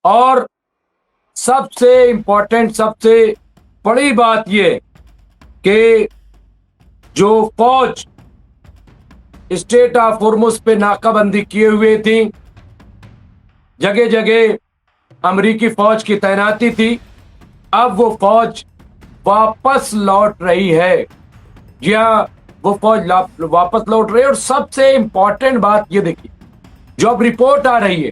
और सबसे इंपॉर्टेंट, सबसे बड़ी बात यह कि जो फौज स्टेट ऑफ होर्मुज पे नाकाबंदी किए हुए थी, जगह जगह अमेरिकी फौज की तैनाती थी, अब वो फौज वापस लौट रही है। जी हाँ, वो फौज वापस लौट रही है। और सबसे इंपॉर्टेंट बात ये देखिए, जो अब रिपोर्ट आ रही है,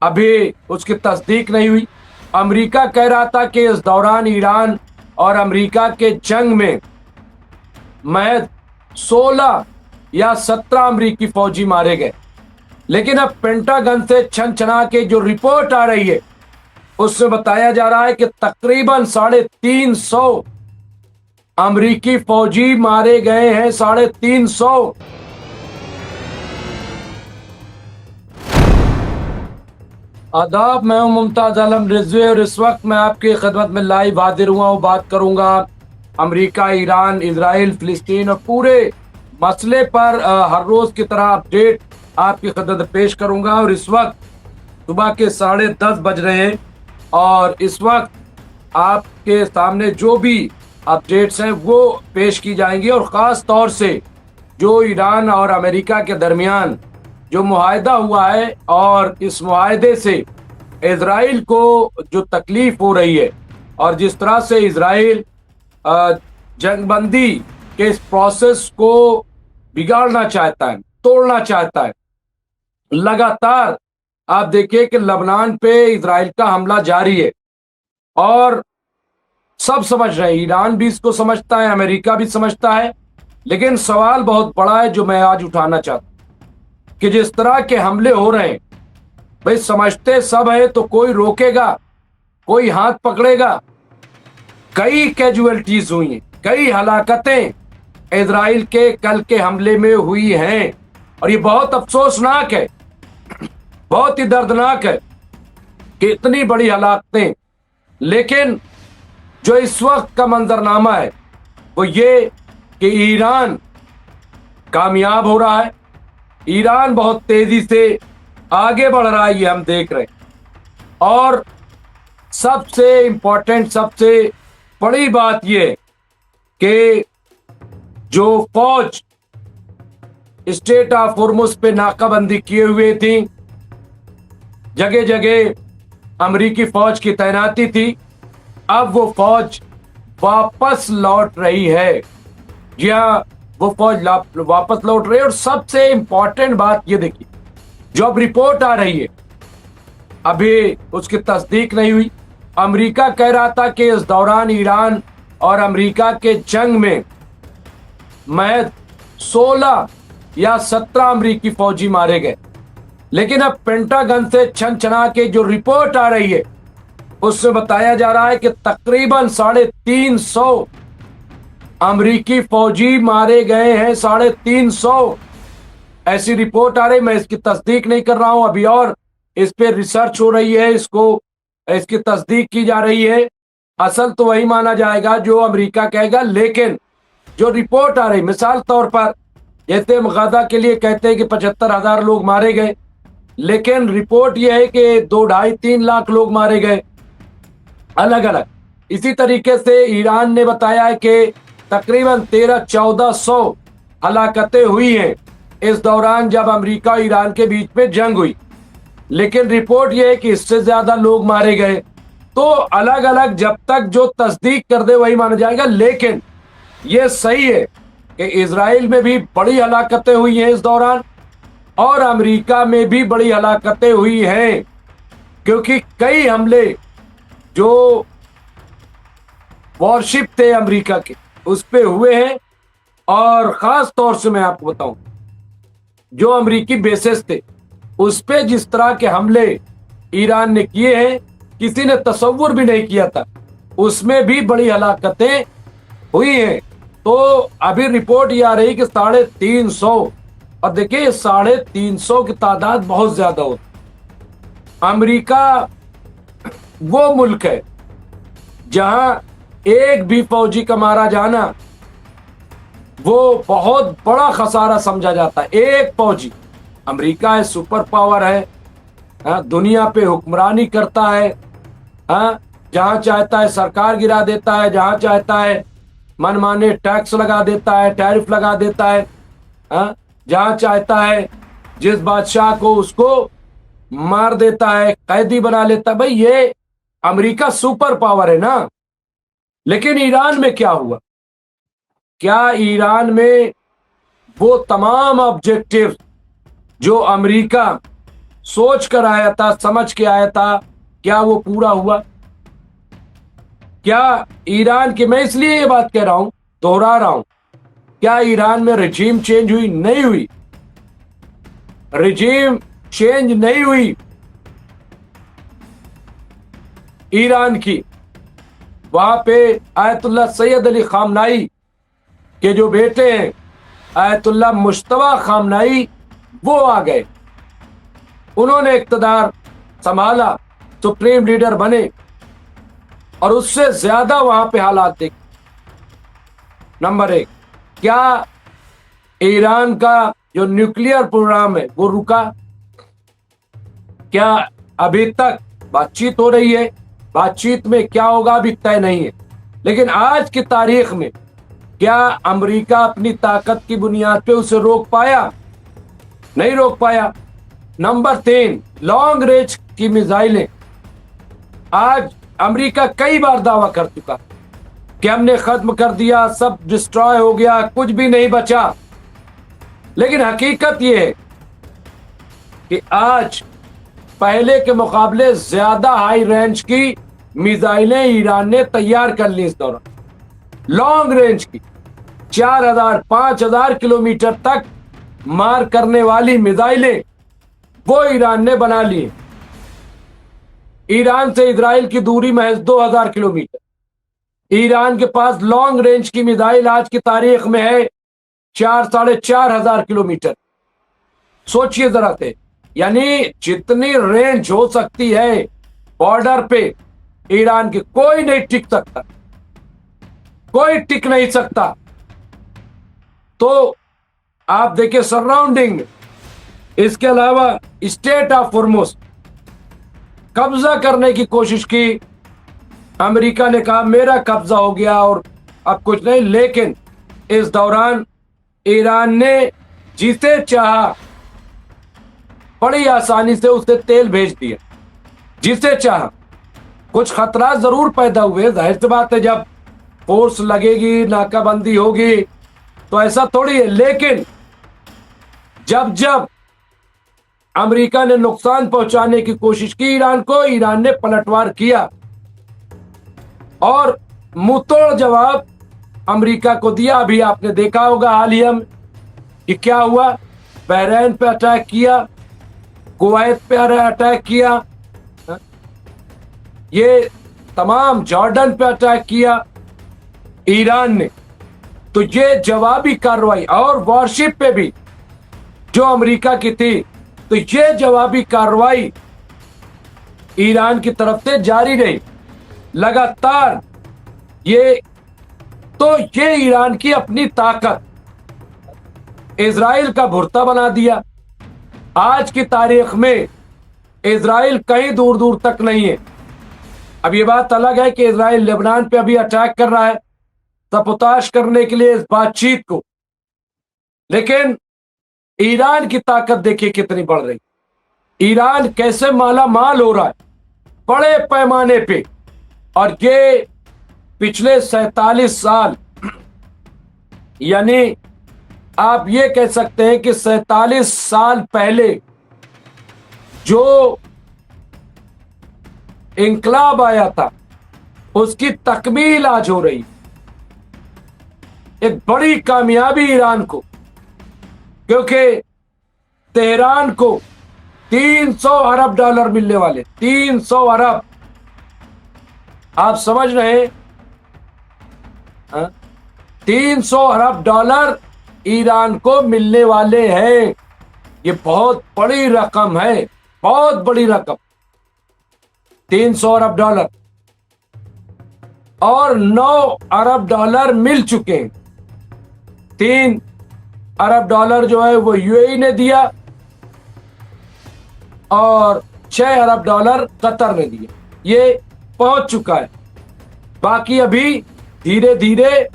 अभी उसकी तस्दीक नहीं हुई। अमेरिका कह रहा था कि इस दौरान ईरान और अमेरिका के जंग में महज 16 या 17 अमेरिकी फौजी मारे गए। लेकिन अब पेंटागन से छनछना के जो रिपोर्ट आ रही है, उससे बताया जा रहा है कि तकरीबन 350 अमेरिकी फौजी मारे गए हैं। 350। आदाब, मैं हूं मुमताज आलम रिजवी और इस वक्त मैं आपकी खिदमत में लाइव हाजिर हुआ हूं। बात करूंगा अमेरिका, ईरान, इजराइल, फिलिस्तीन और पूरे मसले पर हर रोज की तरह अपडेट आपकी खिदमत में पेश करूंगा। और इस वक्त सुबह के 10:30 बज रहे हैं और इस वक्त आपके सामने जो भी अपडेट्स हैं वो पेश की जाएंगी। और ख़ास तौर से जो ईरान और अमेरिका के दरमियान जो मुआहदा हुआ है और इस मुआहदे से इजराइल को जो तकलीफ हो रही है और जिस तरह से इजराइल जंगबंदी के इस प्रोसेस को बिगाड़ना चाहता है, तोड़ना चाहता है। लगातार आप देखिए कि लबनान पे इजराइल का हमला जारी है और सब समझ रहे हैं, ईरान भी इसको समझता है, अमेरिका भी समझता है। लेकिन सवाल बहुत बड़ा है जो मैं आज उठाना चाहता हूं कि जिस तरह के हमले हो रहे हैं, भाई समझते सब है तो कोई रोकेगा, कोई हाथ पकड़ेगा। कई कैजुअलिटीज हुई हैं, कई हलाकतें इजराइल के कल के हमले में हुई हैं और ये बहुत अफसोसनाक है, बहुत ही दर्दनाक है कि इतनी बड़ी हलाकतें। लेकिन जो इस वक्त का मंजरनामा है वो ये कि ईरान कामयाब हो रहा है, ईरान बहुत तेजी से आगे बढ़ रहा है, ये हम देख रहे हैं। और सबसे इंपॉर्टेंट, सबसे बड़ी बात ये कि जो फौज स्टेट ऑफ होर्मुज पे नाकाबंदी किए हुए थी, जगह जगह अमेरिकी फौज की तैनाती थी, अब वो फौज वापस लौट रही है। जी हाँ, वो फौज वापस लौट रही है। और सबसे इंपॉर्टेंट बात ये देखिए, जो अब रिपोर्ट आ रही है, अभी उसकी तस्दीक नहीं हुई। अमेरिका कह रहा था कि इस दौरान ईरान और अमेरिका के जंग में महज 16 या 17 अमेरिकी फौजी मारे गए। लेकिन अब पेंटागन से छनछना के जो रिपोर्ट आ रही है, उससे बताया जा रहा है कि तकरीबन 350 अमेरिकी फौजी मारे गए हैं। 350 ऐसी रिपोर्ट आ रही, मैं इसकी तस्दीक नहीं कर रहा हूं अभी, और इस पे रिसर्च हो रही है, इसकी तस्दीक की जा रही है। असल तो वही माना जाएगा जो अमेरिका कहेगा। लेकिन जो रिपोर्ट आ रही, मिसाल तौर पर जैसे गजा के लिए कहते हैं कि 75,000 लोग मारे गए, लेकिन रिपोर्ट यह है कि 2, 2.5, 3 लाख लोग मारे गए अलग अलग। इसी तरीके से ईरान ने बताया है कि तकरीबन 1300-1400 हलाकतें हुई हैं इस दौरान जब अमेरिका और ईरान के बीच में जंग हुई। लेकिन रिपोर्ट यह है कि इससे ज्यादा लोग मारे गए। तो अलग अलग जब तक जो तस्दीक कर दे वही माना जाएगा। लेकिन यह सही है कि इजराइल में भी बड़ी हलाकतें हुई हैं इस दौरान और अमेरिका में भी बड़ी हलाकतें हुई हैं, क्योंकि कई हमले जो वॉरशिप थे अमेरिका के उस पे हुए हैं। और खास तौर से मैं आपको बताऊं, जो अमेरिकी बेसेस थे उस पे जिस तरह के हमले ईरान ने किए हैं, किसी ने तसव्वुर भी नहीं किया था, उसमें भी बड़ी हलाकतें हुई हैं। तो अभी रिपोर्ट ये आ रही कि 350, और देखिए 350 की तादाद बहुत ज्यादा होती। अमेरिका वो मुल्क है जहां एक भी फौजी का मारा जाना वो बहुत बड़ा खसारा समझा जाता है। एक फौजी, अमेरिका है, सुपर पावर है, दुनिया पे हुक्मरानी करता है। जहां चाहता है सरकार गिरा देता है, जहां चाहता है मनमाने टैक्स लगा देता है, टैरिफ लगा देता है। जहां चाहता है जिस बादशाह को उसको मार देता है, कैदी बना लेता है। भाई ये अमेरिका सुपर पावर है ना। लेकिन ईरान में क्या हुआ? क्या ईरान में वो तमाम ऑब्जेक्टिव जो अमेरिका सोच कर आया था, समझ के आया था, क्या वो पूरा हुआ? क्या ईरान की, मैं इसलिए ये बात कह रहा हूं, दोहरा रहा हूं, क्या ईरान में रिजीम चेंज हुई? नहीं हुई। रिजीम चेंज नहीं हुई ईरान की। वहां पे आयतुल्लाह सैयद अली खामनाई के जो बेटे हैं, आयतुल्लाह मुश्तबा खामनाई, वो आ गए। उन्होंने इक्तदार संभाला, सुप्रीम लीडर बने, और उससे ज्यादा वहां पे हालात देखे। नंबर एक, क्या ईरान का जो न्यूक्लियर प्रोग्राम है वो रुका? क्या अभी तक बातचीत हो रही है? बातचीत में क्या होगा अभी तय नहीं है। लेकिन आज की तारीख में क्या अमेरिका अपनी ताकत की बुनियाद पे उसे रोक पाया? नहीं रोक पाया। नंबर तीन, लॉन्ग रेंज की मिसाइलें। आज अमेरिका कई बार दावा कर चुका कि हमने खत्म कर दिया, सब डिस्ट्रॉय हो गया, कुछ भी नहीं बचा। लेकिन हकीकत यह है कि आज पहले के मुकाबले ज्यादा हाई रेंज की मिसाइलें ईरान ने तैयार कर ली इस दौरान। लॉन्ग रेंज की 4000-5000 किलोमीटर तक मार करने वाली मिसाइलें वो ईरान ने बना ली। ईरान से इजराइल की दूरी महज 2000 किलोमीटर। ईरान के पास लॉन्ग रेंज की मिसाइल आज की तारीख में है 4-4,500 किलोमीटर। सोचिए जरा से, यानी जितनी रेंज हो सकती है बॉर्डर पे ईरान की, कोई नहीं टिक सकता, कोई टिक नहीं सकता। तो आप देखिए सराउंडिंग। इसके अलावा स्टेट ऑफ हॉर्मुज़ कब्जा करने की कोशिश की। अमेरिका ने कहा मेरा कब्जा हो गया और अब कुछ नहीं। लेकिन इस दौरान ईरान ने जिसे चाहा बड़ी आसानी से उसे तेल भेज दिया, जिसे चाहा। कुछ खतरा जरूर पैदा हुए, जाहिर सी बात है, जब फोर्स लगेगी, नाकाबंदी होगी, तो ऐसा थोड़ी है। लेकिन जब जब अमेरिका ने नुकसान पहुंचाने की कोशिश की ईरान को, ईरान ने पलटवार किया और मुंहतोड़ जवाब अमेरिका को दिया। अभी आपने देखा होगा हालिया में कि क्या हुआ। बहरीन पे अटैक किया, कुवैत पे अटैक किया, ये तमाम जॉर्डन पे अटैक किया ईरान ने। तो ये जवाबी कार्रवाई, और वॉरशिप पे भी जो अमेरिका की थी, तो ये जवाबी कार्रवाई ईरान की तरफ से जारी रही लगातार। ये ईरान की अपनी ताकत इजराइल का भुर्ता बना दिया। आज की तारीख में इजराइल कहीं दूर दूर तक नहीं है। अब ये बात अलग है कि इजराइल लेबनान पे अभी अटैक कर रहा है सबोताश करने के लिए इस बातचीत को, लेकिन ईरान की ताकत देखिए कितनी बढ़ रही। ईरान कैसे माला माल हो रहा है बड़े पैमाने पे। और ये पिछले 47 साल, यानी आप ये कह सकते हैं कि 47 साल पहले जो इंकलाब आया था उसकी तकमील आज हो रही। एक बड़ी कामयाबी ईरान को, क्योंकि तेहरान को 300 अरब डॉलर मिलने वाले। 300 अरब, आप समझ रहे हैं? 300 अरब डॉलर ईरान को मिलने वाले हैं। ये बहुत बड़ी रकम है, बहुत बड़ी रकम। 300 अरब डॉलर, और 9 अरब डॉलर मिल चुके हैं। 3 अरब डॉलर जो है वो यूएई ने दिया, और $6 अरब कतर ने दिए। ये पहुंच चुका है। बाकी अभी धीरे धीरे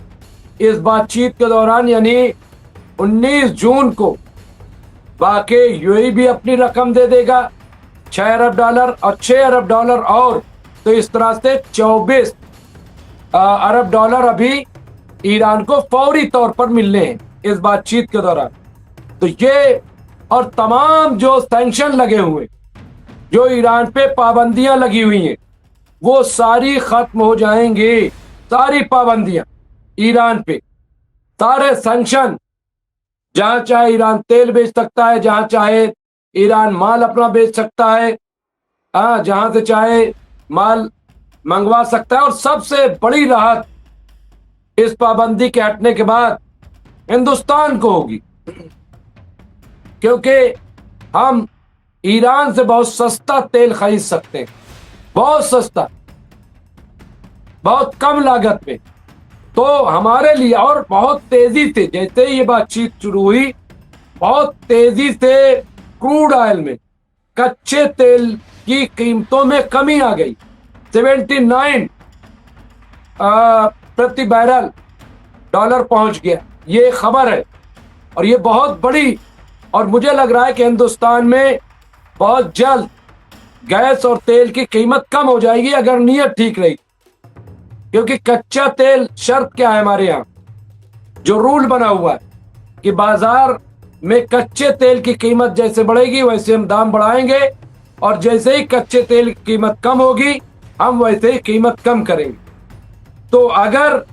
इस बातचीत के दौरान यानी 19 जून को बाकी यूएई भी अपनी रकम दे देगा $6 अरब और $6 अरब और तो इस तरह से $24 अरब अभी ईरान को फौरी तौर पर मिलने हैं इस बातचीत के दौरान। तो ये और तमाम जो सैंक्शन लगे हुए, जो ईरान पे पाबंदियां लगी हुई हैं, वो सारी खत्म हो जाएंगी। सारी पाबंदियां ईरान पे, सारे सैंक्शन, जहां चाहे ईरान तेल बेच सकता है, जहां चाहे ईरान माल अपना बेच सकता है, जहां से चाहे माल मंगवा सकता है। और सबसे बड़ी राहत इस पाबंदी के हटने के बाद हिंदुस्तान को होगी, क्योंकि हम ईरान से बहुत सस्ता तेल खरीद सकते हैं, बहुत सस्ता, बहुत कम लागत में। तो हमारे लिए और बहुत तेजी से, जैसे ये बातचीत शुरू हुई, बहुत तेजी से क्रूड ऑयल में, कच्चे तेल की कीमतों में कमी आ गई। 79 प्रति बैरल डॉलर पहुंच गया, ये खबर है। और ये बहुत बड़ी, और मुझे लग रहा है कि हिंदुस्तान में बहुत जल्द गैस और तेल की कीमत कम हो जाएगी अगर नीयत ठीक रही। क्योंकि कच्चा तेल, शर्त क्या है हमारे यहाँ, जो रूल बना हुआ है कि बाजार में कच्चे तेल की कीमत जैसे बढ़ेगी वैसे हम दाम बढ़ाएंगे, और जैसे ही कच्चे तेल की कीमत कम होगी हम वैसे ही कीमत कम करेंगे। तो अगर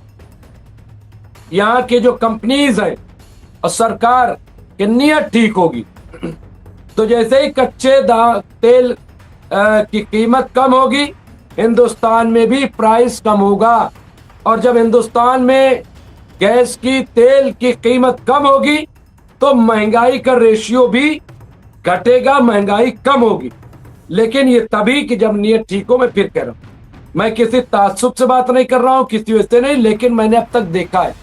यहाँ की जो कंपनीज हैं और सरकार की नीयत ठीक होगी, तो जैसे ही कच्चे तेल की कीमत कम होगी, हिंदुस्तान में भी प्राइस कम होगा। और जब हिंदुस्तान में गैस की, तेल की कीमत कम होगी, तो महंगाई का रेशियो भी घटेगा, महंगाई कम होगी। लेकिन ये तभी कि जब नीयत ठीक हो। मैं फिर कह रहा हूं, मैं किसी ताज्जुब से बात नहीं कर रहा हूं, किसी वजह नहीं, लेकिन मैंने अब तक देखा है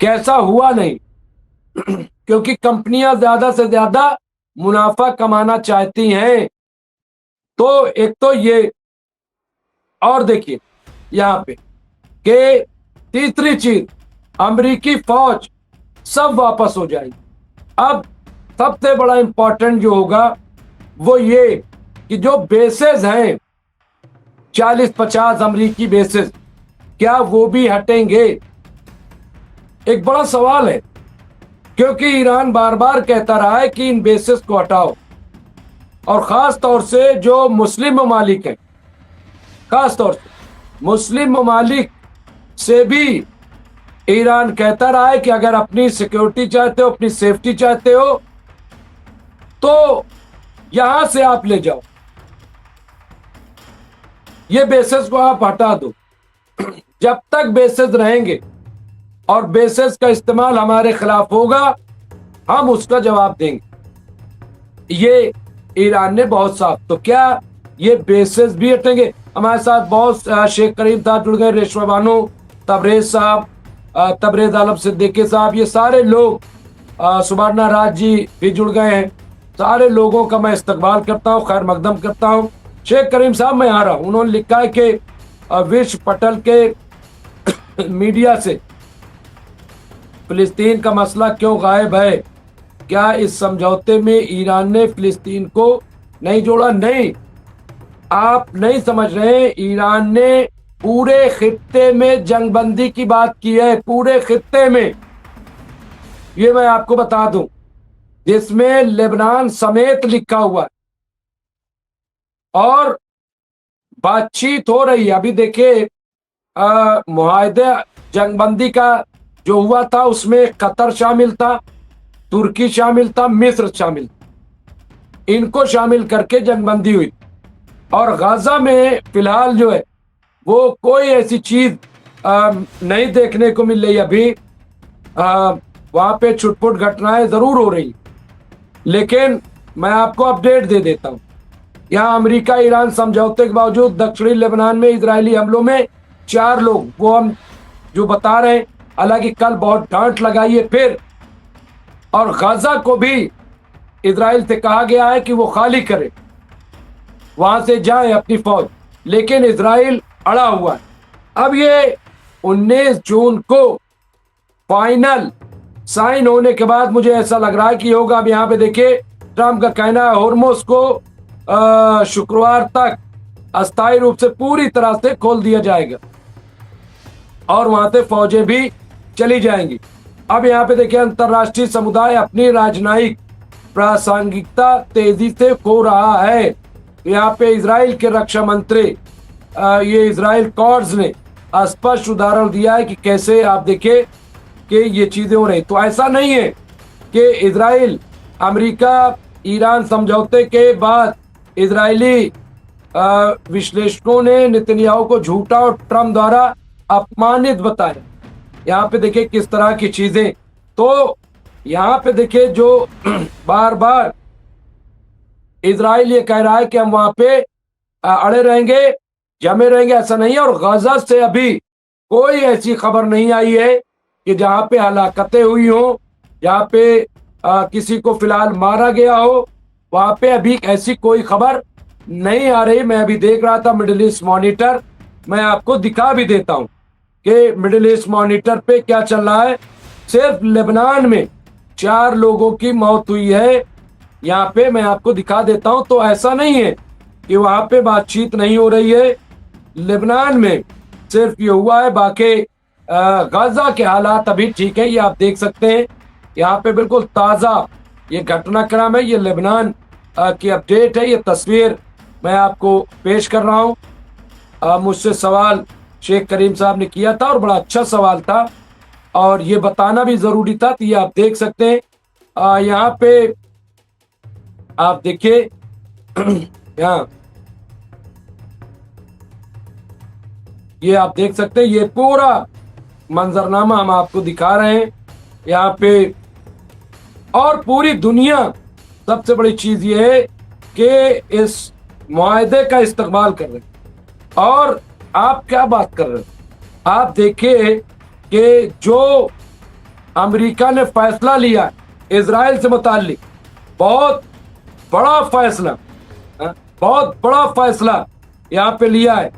कैसा हुआ नहीं। क्योंकि कंपनियां ज्यादा से ज्यादा मुनाफा कमाना चाहती हैं। तो एक तो ये, और देखिए यहां पे कि तीसरी चीज, अमेरिकी फौज सब वापस हो जाएगी। अब सबसे बड़ा इंपॉर्टेंट जो होगा वो ये कि जो बेसेस हैं 40-50 अमेरिकी बेसेस, क्या वो भी हटेंगे? एक बड़ा सवाल है, क्योंकि ईरान बार बार कहता रहा है कि इन बेसेस को हटाओ। और खास तौर से जो मुस्लिम ममालिक हैं, खास तौर से मुस्लिम ममालिक से भी ईरान कहता रहा है कि अगर अपनी सिक्योरिटी चाहते हो, अपनी सेफ्टी चाहते हो, तो यहां से आप ले जाओ, ये बेसेस को आप हटा दो। जब तक बेसेस रहेंगे और बेसेस का इस्तेमाल हमारे खिलाफ होगा, हम उसका जवाब देंगे। ये ईरान ने बहुत साफ, तो क्या ये बेसेस भी हटेंगे? हमारे साथ बहुत शेख करीम साहब जुड़ गए, रेशमा बानो, तबरेज साहब, तबरेज आलम सिद्दीकी साहब, ये सारे लोग, सुबर्णा राज जी भी जुड़ गए हैं। सारे लोगों का मैं इस्तकबाल करता हूँ, खैर मकदम करता हूँ। शेख करीम साहब, मैं आ रहा हूँ। उन्होंने लिखा है कि विश्व पटल के मीडिया से फिलिस्तीन का मसला क्यों गायब है? क्या इस समझौते में ईरान ने फिलिस्तीन को नहीं जोड़ा? नहीं, आप नहीं समझ रहे। ईरान ने पूरे खित्ते में जंगबंदी की बात की है, पूरे खित्ते में। ये मैं आपको बता दूं, जिसमें लेबनान समेत लिखा हुआ है, और बातचीत हो रही है। अभी देखिए, मुआहदे जंगबंदी का जो हुआ था उसमें कतर शामिल था, तुर्की शामिल था, मिस्र शामिल, इनको शामिल करके जंगबंदी हुई। और गाजा में फिलहाल जो है वो कोई ऐसी चीज नहीं देखने को मिल रही। अभी वहां पे छुटपुट घटनाएं जरूर हो रही, लेकिन मैं आपको अपडेट दे देता हूं। यहाँ अमेरिका ईरान समझौते के बावजूद दक्षिणी लेबनान में इजरायली हमलों में 4 लोग, वो हम जो बता रहे हैं, हालांकि कल बहुत डांट लगाई है फिर। और गाजा को भी इजराइल से कहा गया है कि वो खाली करे। वहां से जाए अपनी फौज, लेकिन इजराइल अड़ा हुआ है। अब ये 19 जून को फाइनल साइन होने के बाद मुझे ऐसा लग रहा है कि होगा। अब यहाँ पे देखिए ट्रंप का कहना है होर्मुज को शुक्रवार तक अस्थायी रूप से पूरी तरह से खोल दिया जाएगा और वहां से फौजें भी चली जाएंगी। अब यहाँ पे देखिए अंतरराष्ट्रीय समुदाय अपनी राजनयिक प्रासंगिकता तेजी से खो रहा है। यहाँ पे इजराइल के रक्षा मंत्री ये इजराइल कॉर्ड्स ने स्पष्ट उदाहरण दिया है कि कैसे आप देखें कि ये चीजें हो रही। तो ऐसा नहीं है कि इजराइल अमेरिका ईरान समझौते के बाद इजरायली विश्लेषकों ने नेतन्याहू को झूठा और ट्रंप द्वारा अपमानित बताया। यहाँ पे देखिए किस तरह की चीजें। तो यहाँ पे देखिए जो बार बार इजराइल ये कह रहा है कि हम वहां पे अड़े रहेंगे, जमे रहेंगे, ऐसा नहीं है। और गजा से अभी कोई ऐसी खबर नहीं आई है कि जहां पे हलाकतें हुई हो, जहां पे किसी को फिलहाल मारा गया हो, वहां पे अभी ऐसी कोई खबर नहीं आ रही। मैं अभी देख रहा था मिडिल ईस्ट मॉनिटर, मैं आपको दिखा भी देता हूं कि मिडिल ईस्ट मॉनिटर पे क्या चल रहा है। सिर्फ लेबनान में 4 लोगों की मौत हुई है, यहाँ पे मैं आपको दिखा देता हूं। तो ऐसा नहीं है कि वहां पे बातचीत नहीं हो रही है, लेबनान में सिर्फ ये हुआ है। बाकी गाजा के हालात अभी ठीक है, ये आप देख सकते हैं। यहाँ पे बिल्कुल ताज़ा ये घटनाक्रम है, ये लेबनान की अपडेट है। ये तस्वीर मैं आपको पेश कर रहा हूँ। मुझसे सवाल शेख करीम साहब ने किया था और बड़ा अच्छा सवाल था और ये बताना भी ज़रूरी था। तो ये आप देख सकते हैं। यहाँ पे आप देखिए यहाँ ये आप देख सकते हैं, ये पूरा मंजरनामा हम आपको दिखा रहे हैं यहाँ पे। और पूरी दुनिया, सबसे बड़ी चीज ये है कि इस मुआहदे का इस्तकबाल कर रहे हैं। और आप क्या बात कर रहे हैं, आप देखिए कि जो अमेरिका ने फैसला लिया इजराइल से मुताल्लिक, बहुत बड़ा फैसला, बहुत बड़ा फैसला यहाँ पे लिया है।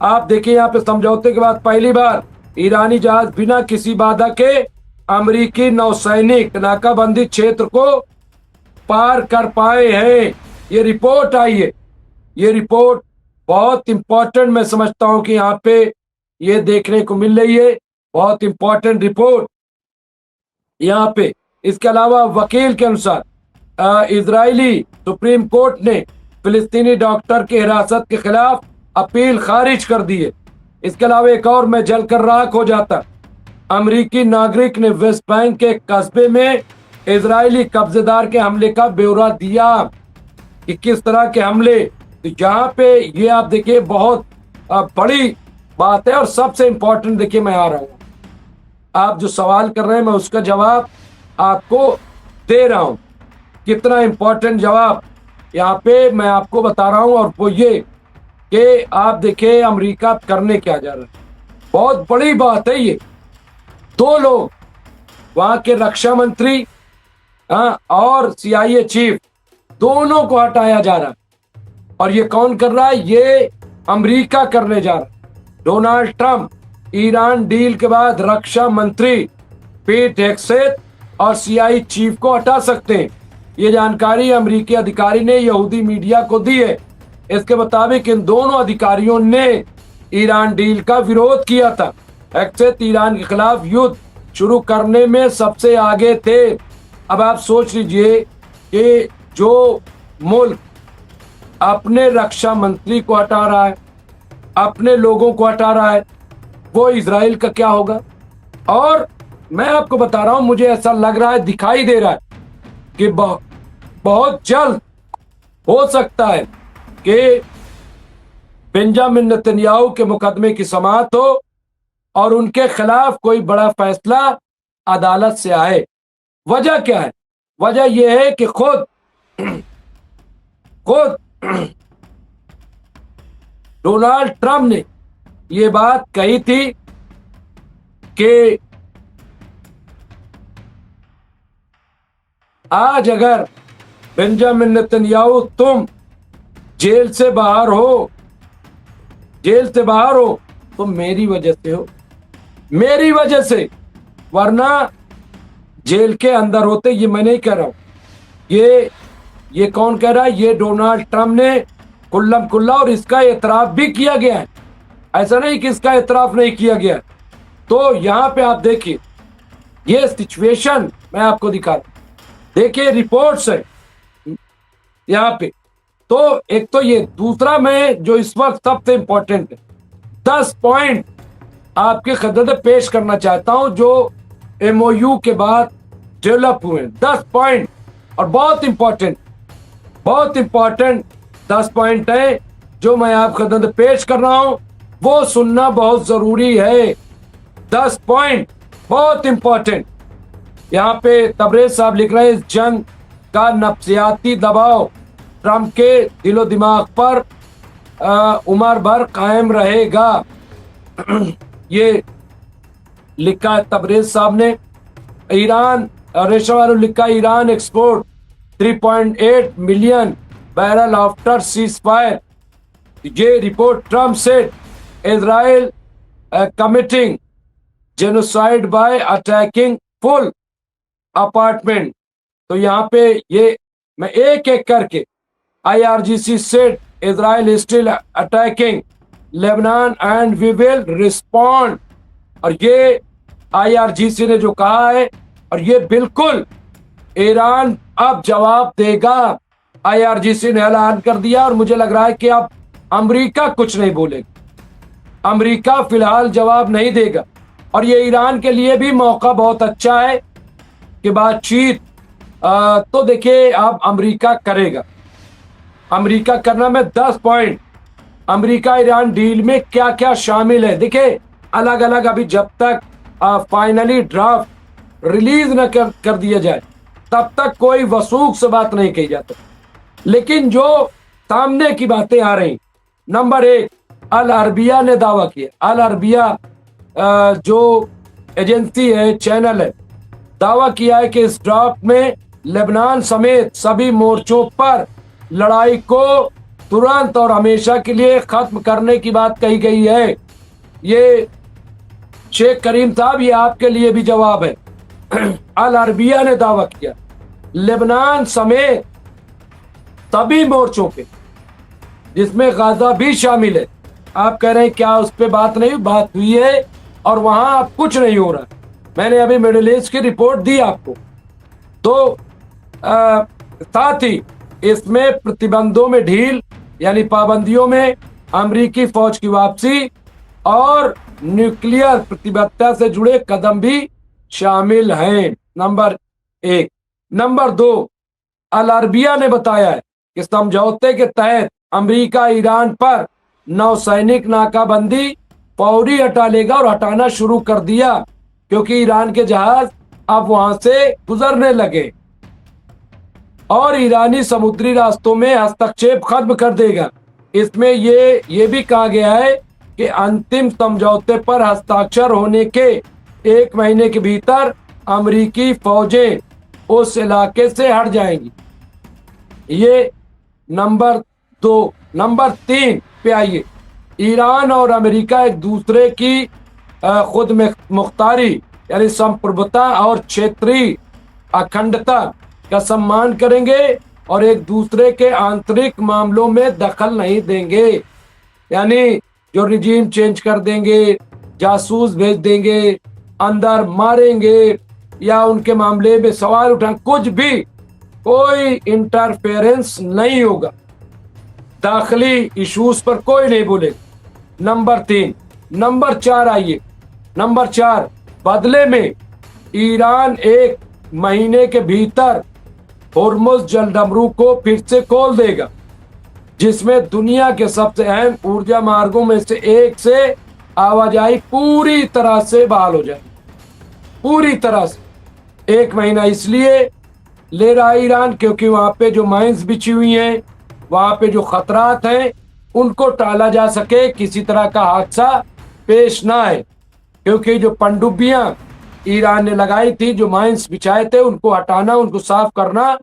आप देखिए यहाँ पे समझौते के बाद पहली बार ईरानी जहाज बिना किसी बाधा के अमेरिकी नौसैनिक नाकाबंदी क्षेत्र को पार कर पाए हैं। ये रिपोर्ट आई है, ये रिपोर्ट बहुत इंपॉर्टेंट मैं समझता हूं कि यहाँ पे ये देखने को मिल रही है, बहुत इंपॉर्टेंट रिपोर्ट यहाँ पे। इसके अलावा वकील के अनुसार इजरायली सुप्रीम कोर्ट ने फिलिस्तीनी डॉक्टर की हिरासत के खिलाफ अपील खारिज कर दी है। इसके अलावा एक और मैं जलकर राख हो जाता, अमेरिकी नागरिक ने वेस्ट बैंक के कस्बे में इजरायली कब्जेदार के हमले का ब्यौरा दिया कि किस तरह के हमले। तो यहाँ पे ये आप देखिए बहुत बड़ी बात है। और सबसे इंपॉर्टेंट देखिए, मैं आ रहा हूँ, आप जो सवाल कर रहे हैं मैं उसका जवाब आपको दे रहा हूं। कितना इंपॉर्टेंट जवाब यहाँ पे मैं आपको बता रहा हूं। और वो ये कि आप देखिए अमेरिका करने क्या जा रहा है, बहुत बड़ी बात है ये। 2 लोग वहां के रक्षा मंत्री और CIA चीफ, दोनों को हटाया जा रहा है। और ये कौन कर रहा है, ये अमेरिका करने जा रहा है। डोनाल्ड ट्रंप ईरान डील के बाद रक्षा मंत्री पीट हेगसेथ और CIA चीफ को हटा सकते हैं। ये जानकारी अमेरिकी अधिकारी ने यहूदी मीडिया को दी है। इसके मुताबिक इन दोनों अधिकारियों ने ईरान डील का विरोध किया था। हेगसेथ ईरान के खिलाफ युद्ध शुरू करने में सबसे आगे थे। अब आप सोच लीजिए कि जो मुल्क अपने रक्षा मंत्री को हटा रहा है, अपने लोगों को हटा रहा है, वो इजराइल का क्या होगा। और मैं आपको बता रहा हूं, मुझे ऐसा लग रहा है, दिखाई दे रहा है कि बहुत जल्द हो सकता है कि बेंजामिन नेतन्याहू के मुकदमे की समाअत हो और उनके खिलाफ कोई बड़ा फैसला अदालत से आए। वजह क्या है, वजह यह है कि खुद डोनाल्ड ट्रंप ने ये बात कही थी कि आज अगर बेंजामिन नेतन्याहू तुम जेल से बाहर हो, जेल से बाहर हो तो मेरी वजह से हो, मेरी वजह से, वरना जेल के अंदर होते। ये मैं नहीं कह रहा हूं, ये कौन कह रहा है? ये डोनाल्ड ट्रंप ने कुल्लम कुल्ला, और इसका एतराफ भी किया गया है। ऐसा नहीं कि इसका एतराफ नहीं किया गया। तो यहां पे आप देखिए, ये सिचुएशन मैं आपको दिखा रहा हूं, देखिए रिपोर्ट्स है यहां पे। तो एक तो ये, दूसरा मैं जो इस वक्त सबसे इंपॉर्टेंट है, 10 पॉइंट आपके खदमत पेश करना चाहता हूं जो एमओयू के बाद डेवलप हुए। 10 पॉइंट, और बहुत इंपॉर्टेंट 10 पॉइंट है जो मैं आप खदमत पेश कर रहा हूं, वो सुनना बहुत जरूरी है। 10 पॉइंट बहुत इंपॉर्टेंट। यहाँ पे तबरेज साहब लिख रहे हैं, इस जंग का नफ्सियाती दबाव ट्रंप के दिलो दिमाग पर उम्र भर कायम रहेगा। ये लिखा है तबरेज साहब ने। ईरान, रेशा वालों लिखा, Iran export 3.8 million barrel after ceasefire. ये report Trump said Israel committing genocide by attacking full apartment. तो यहाँ पे ये मैं एक एक करके, IRGC said Israel still attacking Lebanon and we will respond. और ये IRGC ने जो कहा है, और ये बिल्कुल ईरान अब जवाब देगा। IRGC ने ऐलान कर दिया, और मुझे लग रहा है कि अब अमेरिका कुछ नहीं बोलेगा। अमेरिका फिलहाल जवाब नहीं देगा, और ये ईरान के लिए भी मौका बहुत अच्छा है कि बातचीत तो देखिए अब अमेरिका करेगा। अमेरिका करना में 10 पॉइंट, अमेरिका ईरान डील में क्या क्या शामिल है देखिए, अलग अलग। अभी जब तक फाइनली ड्राफ्ट रिलीज न कर दिया जाए तब तक कोई वसूख से बात नहीं कही जाती। लेकिन जो सामने की बातें आ रही, नंबर 1, अल अरबिया ने दावा किया। अल अरबिया जो एजेंसी है, चैनल है, दावा किया है कि इस ड्राफ्ट में लेबनान समेत सभी मोर्चों पर लड़ाई को तुरंत और हमेशा के लिए खत्म करने की बात कही गई है। ये शेख करीम साहब, ये आपके लिए भी जवाब है। अल अरबिया ने दावा किया लेबनान समेत सभी मोर्चों पे, जिसमें गाजा भी शामिल है। आप कह रहे हैं क्या उस पर बात नहीं? बात हुई है, और वहां अब कुछ नहीं हो रहा। मैंने अभी मिडिल ईस्ट की रिपोर्ट दी आपको। तो साथ ही इसमें प्रतिबंधों में ढील, यानी पाबंदियों में अमेरिकी फौज की वापसी, और न्यूक्लियर प्रतिबद्धता से जुड़े कदम भी शामिल हैं। नंबर 1। नंबर 2, अल अरबिया ने बताया है कि समझौते के तहत अमेरिका ईरान पर नौसैनिक नाकाबंदी फौरी हटा लेगा, और हटाना शुरू कर दिया, क्योंकि ईरान के जहाज अब वहां से गुजरने लगे, और ईरानी समुद्री रास्तों में हस्तक्षेप खत्म कर देगा। इसमें ये भी कहा गया है कि अंतिम समझौते पर हस्ताक्षर होने के 1 महीने के भीतर अमेरिकी फौजें उस इलाके से हट जाएंगी। ये नंबर 2। नंबर 3 पे आइए। ईरान और अमेरिका एक दूसरे की खुद मुख्तारी, यानी संप्रभुता और क्षेत्रीय अखंडता का सम्मान करेंगे, और एक दूसरे के आंतरिक मामलों में दखल नहीं देंगे। यानी जो रिजीम चेंज कर देंगे, जासूस भेज देंगे, अंदर मारेंगे, या उनके मामले में सवाल उठा, कुछ भी, कोई इंटरफेरेंस नहीं होगा। दाखिली इश्यूज पर कोई नहीं बोलेगा। नंबर 3। नंबर 4 आइए। नंबर 4, बदले में ईरान 1 महीने के भीतर होर्मुज जलडमरू को फिर से खोल देगा, जिसमें दुनिया के सबसे अहम ऊर्जा मार्गों में से एक से आवाजाही पूरी तरह से बहाल हो जाएगी। पूरी तरह से। 1 महीना इसलिए ले रहा है ईरान क्योंकि वहां पे जो माइंस बिछी हुई हैं, वहां पे जो खतरात हैं, उनको टाला जा सके, किसी तरह का हादसा पेश ना आए। क्योंकि जो पनडुब्बियां ईरान ने लगाई थी, जो माइंस बिछाए थे, उनको हटाना, उनको साफ करना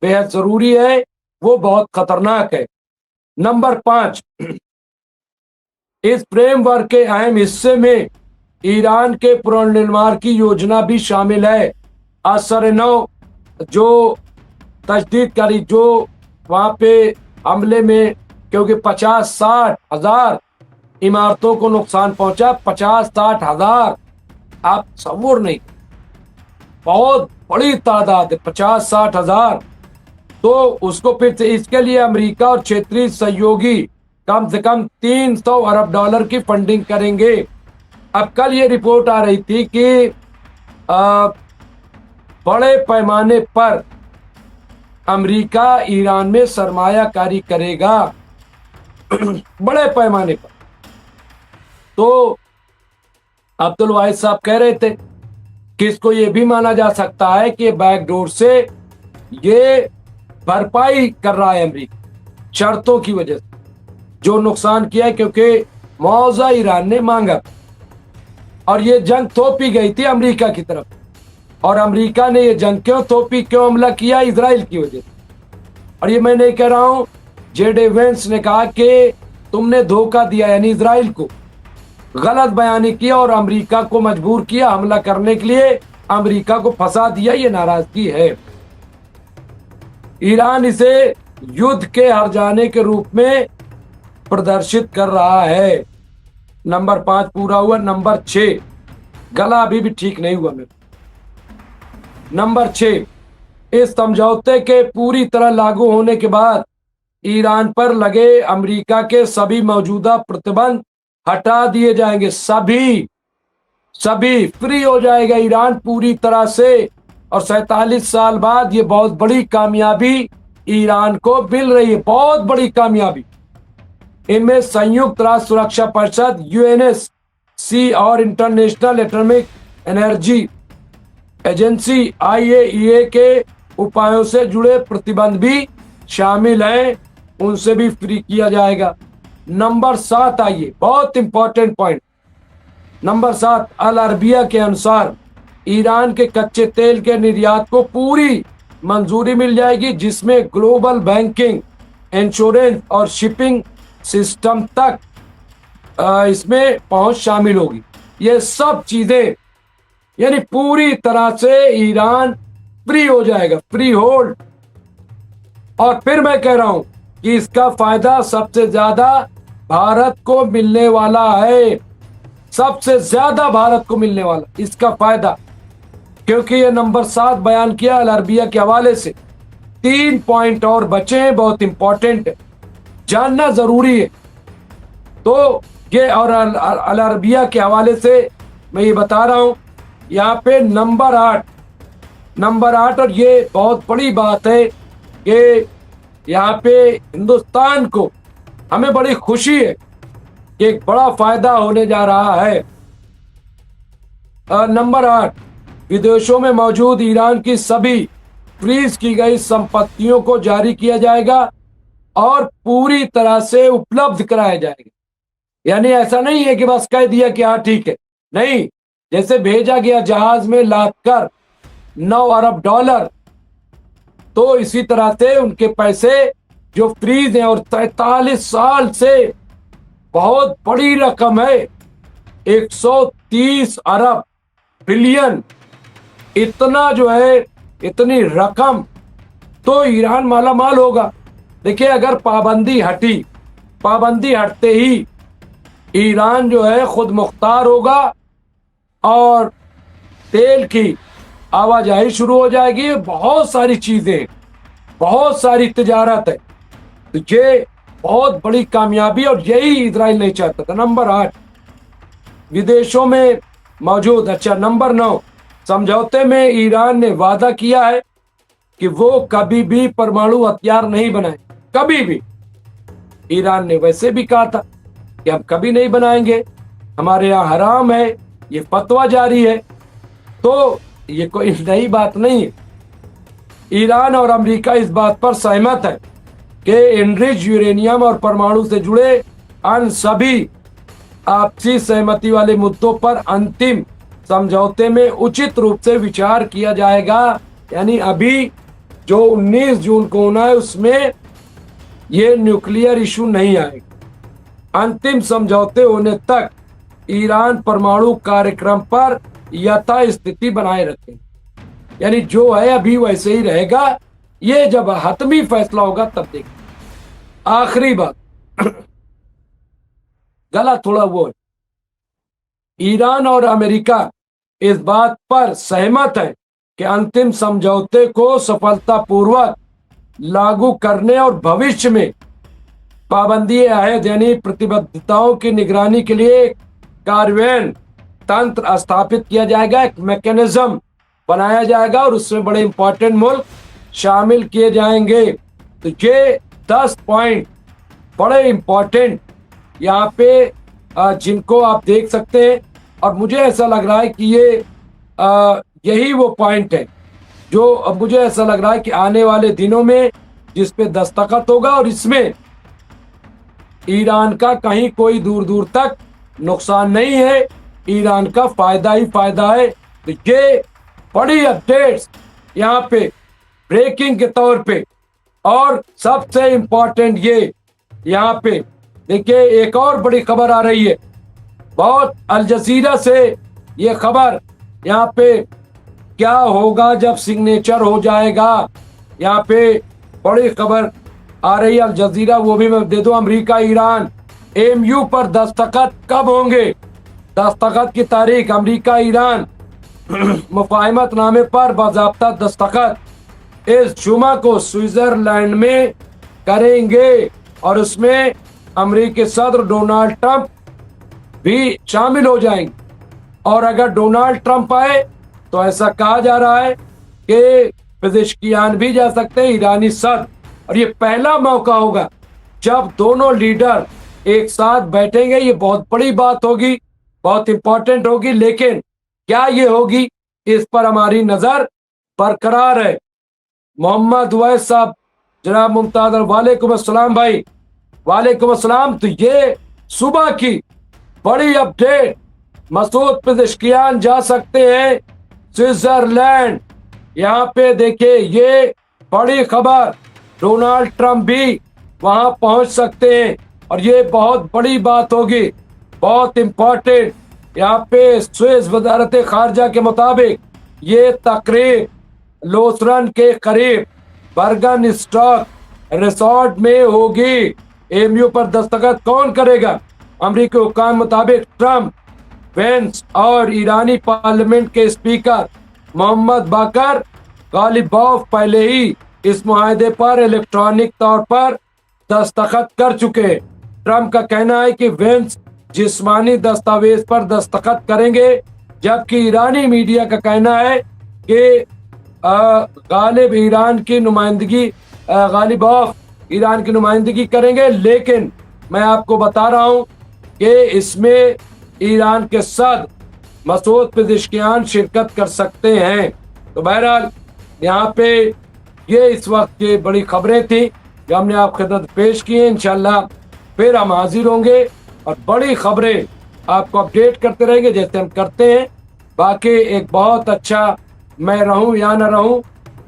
बेहद जरूरी है। वो बहुत खतरनाक है। नंबर 5, इस फ्रेमवर्क के अहम हिस्से में ईरान के पुनर्निर्माण की योजना भी शामिल है। असर नौ जो तजदीदकारी जो वहां पे हमले में, क्योंकि 50-60 हजार इमारतों को नुकसान पहुंचा, 50-60 हजार, आप तसव्वुर नहीं, बहुत बड़ी तादाद है, 50-60 हजार। तो उसको फिर से इसके लिए अमेरिका और क्षेत्रीय सहयोगी कम से कम 300 अरब डॉलर की फंडिंग करेंगे। अब कल ये रिपोर्ट आ रही थी कि बड़े पैमाने पर अमेरिका ईरान में सरमायाकारी करेगा बड़े पैमाने पर। तो अब्दुल वाहिद साहब कह रहे थे कि इसको ये भी माना जा सकता है कि बैकडोर से ये भरपाई कर रहा है अमेरिका शर्तों की वजह से जो नुकसान किया है, क्योंकि मुआवजा ईरान ने मांगा और ये जंग थोपी गई थी अमेरिका की तरफ। और अमेरिका ने ये जंग क्यों थोपी, क्यों हमला किया? इजराइल की वजह से। और ये मैं नहीं कह रहा हूं, जेडी वेंस ने कहा कि तुमने धोखा दिया, यानी इजराइल को गलत बयानी किया और अमेरिका को मजबूर किया हमला करने के लिए, अमेरिका को फंसा दिया। ये नाराजगी है। ईरान इसे युद्ध के हार जाने के रूप में प्रदर्शित कर रहा है। नंबर 5 पूरा हुआ। नंबर 6, गला अभी भी ठीक नहीं हुआ मेरा। नंबर 6, इस समझौते के पूरी तरह लागू होने के बाद ईरान पर लगे अमेरिका के सभी मौजूदा प्रतिबंध हटा दिए जाएंगे। सभी फ्री हो जाएगा ईरान पूरी तरह से। और 47 साल बाद ये बहुत बड़ी कामयाबी ईरान को मिल रही है, बहुत बड़ी कामयाबी। इनमें संयुक्त राष्ट्र सुरक्षा परिषद यूएनएससी और international atomic energy agency IAEA के उपायों से जुड़े प्रतिबंध भी शामिल हैं, उनसे भी फ्री किया जाएगा। नंबर 7 आइए, बहुत इंपॉर्टेंट पॉइंट। नंबर 7, अल अरबिया के अनुसार ईरान के कच्चे तेल के निर्यात को पूरी मंजूरी मिल जाएगी, जिसमें ग्लोबल बैंकिंग, इंश्योरेंस और शिपिंग सिस्टम तक इसमें पहुंच शामिल होगी। ये सब चीजें, यानी पूरी तरह से ईरान फ्री हो जाएगा, फ्री होल्ड। और फिर मैं कह रहा हूं कि इसका फायदा सबसे ज्यादा भारत को मिलने वाला है, सबसे ज्यादा भारत को मिलने वाला इसका फायदा, क्योंकि ये नंबर 7 बयान किया अल अरबिया के हवाले से। 3 पॉइंट और बचे हैं, बहुत इंपॉर्टेंट है, जानना जरूरी है। तो ये और अल अरबिया के हवाले से मैं ये बता रहा हूं। यहाँ पे नंबर 8, और ये बहुत बड़ी बात है कि यहाँ पे हिंदुस्तान को, हमें बड़ी खुशी है कि एक बड़ा फायदा होने जा रहा है। नंबर 8, विदेशों में मौजूद ईरान की सभी फ्रीज की गई संपत्तियों को जारी किया जाएगा और पूरी तरह से उपलब्ध कराया जाएगा। यानी ऐसा नहीं है कि बस कह दिया कि हाँ ठीक है, नहीं, जैसे भेजा गया जहाज में लाद कर 9 अरब डॉलर, तो इसी तरह से उनके पैसे जो फ्रीज हैं, और 43 साल से बहुत बड़ी रकम है, 130 अरब बिलियन, इतना जो है, इतनी रकम, तो ईरान माला माल होगा। देखिए, अगर पाबंदी हटते ही ईरान जो है खुद मुख्तार होगा और तेल की आवाजाही शुरू हो जाएगी। बहुत सारी चीजें, बहुत सारी तिजारत है, तो ये बहुत बड़ी कामयाबी, और यही इजराइल नहीं चाहता था। नंबर 8, विदेशों में मौजूद। अच्छा, नंबर 9, समझौते में ईरान ने वादा किया है कि वो कभी भी परमाणु हथियार नहीं बनाए, कभी भी। ईरान ने वैसे भी कहा था कि हम कभी नहीं बनाएंगे, हमारे यहाँ हराम है, ये फतवा जारी है, तो ये कोई नई बात नहीं है। ईरान और अमेरिका इस बात पर सहमत है कि एनरिच यूरेनियम और परमाणु से जुड़े अन्य सभी आपसी सहमति वाले मुद्दों पर अंतिम समझौते में उचित रूप से विचार किया जाएगा। यानी अभी जो 19 जून को होना है, उसमें ये न्यूक्लियर इशू नहीं आएगा। अंतिम समझौते होने तक ईरान परमाणु कार्यक्रम पर यथास्थिति बनाए रखें, यानी जो है अभी वैसे ही रहेगा। ये जब हतमी फैसला होगा तब देखें। आखिरी बात गला थोड़ा वो है, ईरान और अमेरिका इस बात पर सहमत है कि अंतिम समझौते को सफलतापूर्वक लागू करने और भविष्य में पाबंदी आयद यानी प्रतिबद्धताओं की निगरानी के लिए कार्यान्वयन तंत्र स्थापित किया जाएगा, एक मैकेनिज्म बनाया जाएगा और उसमें बड़े इंपॉर्टेंट मुल्क शामिल किए जाएंगे। तो ये 10 पॉइंट बड़े इंपॉर्टेंट यहाँ पे जिनको आप देख सकते हैं, और मुझे ऐसा लग रहा है कि ये यही वो पॉइंट है जो अब मुझे ऐसा लग रहा है कि आने वाले दिनों में जिस पे दस्तखत होगा, और इसमें ईरान का कहीं कोई दूर दूर तक नुकसान नहीं है, ईरान का फायदा ही फायदा है। तो ये बड़ी अपडेट्स यहाँ पे ब्रेकिंग के तौर पे, और सबसे इंपॉर्टेंट ये यहाँ पे देखिए एक और बड़ी खबर आ रही है, बहुत अल जजीरा से ये खबर यहाँ पे क्या होगा जब सिग्नेचर हो जाएगा, यहाँ पे बड़ी खबर आ रही है अल जजीरा, वो भी मैं दे दूं। अमेरिका ईरान एमयू पर दस्तखत कब होंगे? दस्तखत की तारीख, अमेरिका ईरान मुफाहमतनामे पर बाज़ाब्ता दस्तखत इस जुमा को स्विट्जरलैंड में करेंगे, और उसमें अमेरिकी सदर डोनाल्ड ट्रंप भी शामिल हो जाएंगे। और अगर डोनाल्ड ट्रंप आए तो ऐसा कहा जा रहा है कि पेजेश्कियान भी जा सकते हैं, ईरानी सदर, और ये पहला मौका होगा जब दोनों लीडर एक साथ बैठेंगे। ये बहुत बड़ी बात होगी, बहुत इंपॉर्टेंट होगी, लेकिन क्या ये होगी इस पर हमारी नजर बरकरार है। मोहम्मद वैस साहब, जनाब मुमताज, वालेकुम अस्सलाम भाई। वालेकुम अस्सलाम। तो ये सुबह की बड़ी अपडेट, मसूद पेजेश्कियान जा सकते हैं स्विट्जरलैंड। यहाँ पे देखिए ये बड़ी खबर, डोनाल्ड ट्रंप भी वहां पहुंच सकते हैं, और ये बहुत बड़ी बात होगी, बहुत इंपॉर्टेंट। यहाँ पे स्विस वजारत खारजा के मुताबिक ये तकरीब लोसरन के करीब बर्गन स्टॉक रिसोर्ट में होगी। एमयू पर दस्तखत कौन करेगा? अमेरिकी हुक्काम मुताबिक ट्रंप, वेंस और ईरानी पार्लियामेंट के स्पीकर मोहम्मद बाकर गालिबॉफ पहले ही इस मुआहदे पर इलेक्ट्रॉनिक तौर पर दस्तखत कर चुके हैं। ट्रंप का कहना है कि वेंस जिस्मानी दस्तावेज पर दस्तखत करेंगे, जबकि ईरानी मीडिया का कहना है कि गालिब ईरान की नुमाइंदगी, गालिबॉफ ईरान की नुमाइंदगी करेंगे। लेकिन मैं आपको बता रहा हूं कि इसमें ईरान के सदर मसूद पेजेश्कियान शिरकत कर सकते हैं। तो बहरहाल यहाँ पे ये इस वक्त की बड़ी खबरें थी जो हमने आप खिदमत पेश की हैं। इंशाल्लाह फिर हम हाजिर होंगे और बड़ी खबरें आपको अपडेट करते रहेंगे जैसे हम करते हैं। बाकी एक बहुत अच्छा मैं रहूं या न रहूं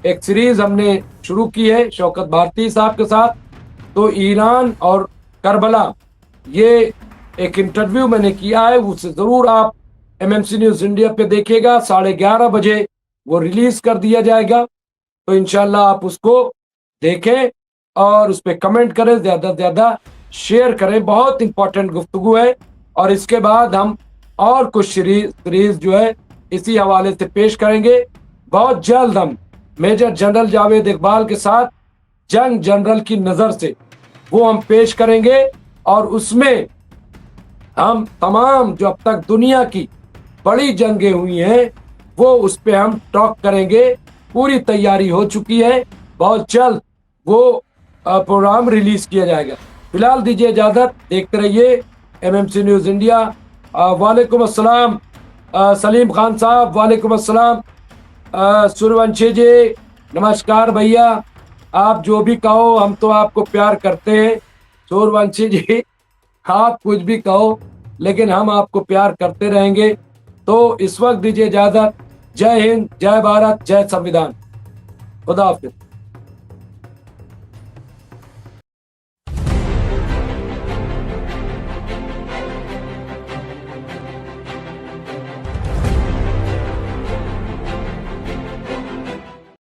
एक सीरीज हमने शुरू की है शौकत भारती साहब के साथ। तो ईरान और करबला ये एक इंटरव्यू मैंने किया है, उसे ज़रूर आप MMC न्यूज़ इंडिया पे देखिएगा। 11:30 बजे वो रिलीज कर दिया जाएगा, तो इंशाल्लाह आप उसको देखें और उस पर कमेंट करें, ज़्यादा से ज़्यादा शेयर करें। बहुत इंपॉर्टेंट गुफ्तगू है। और इसके बाद हम और कुछ सीरीज जो है इसी हवाले से पेश करेंगे। बहुत जल्द हम मेजर जनरल जावेद इकबाल के साथ जंग जनरल की नज़र से वो हम पेश करेंगे, और उसमें हम तमाम जो अब तक दुनिया की बड़ी जंगें हुई हैं वो उस पर हम टॉक करेंगे। पूरी तैयारी हो चुकी है, बहुत जल्द वो प्रोग्राम रिलीज किया जाएगा। फिलहाल दीजिए इजाज़त, देखते रहिए MMC न्यूज़ इंडिया। वालेकुम अस्सलाम सलीम खान साहब, वालेकुम अस्सलाम सूर्यवंशी जी, नमस्कार भैया। आप जो भी कहो हम तो आपको प्यार करते हैं सूर्यवंशी जी, आप कुछ भी कहो लेकिन हम आपको प्यार करते रहेंगे। तो इस वक्त दीजिए इजाज़त। जय हिंद, जय भारत, जय संविधान। खुदा हाफिज़।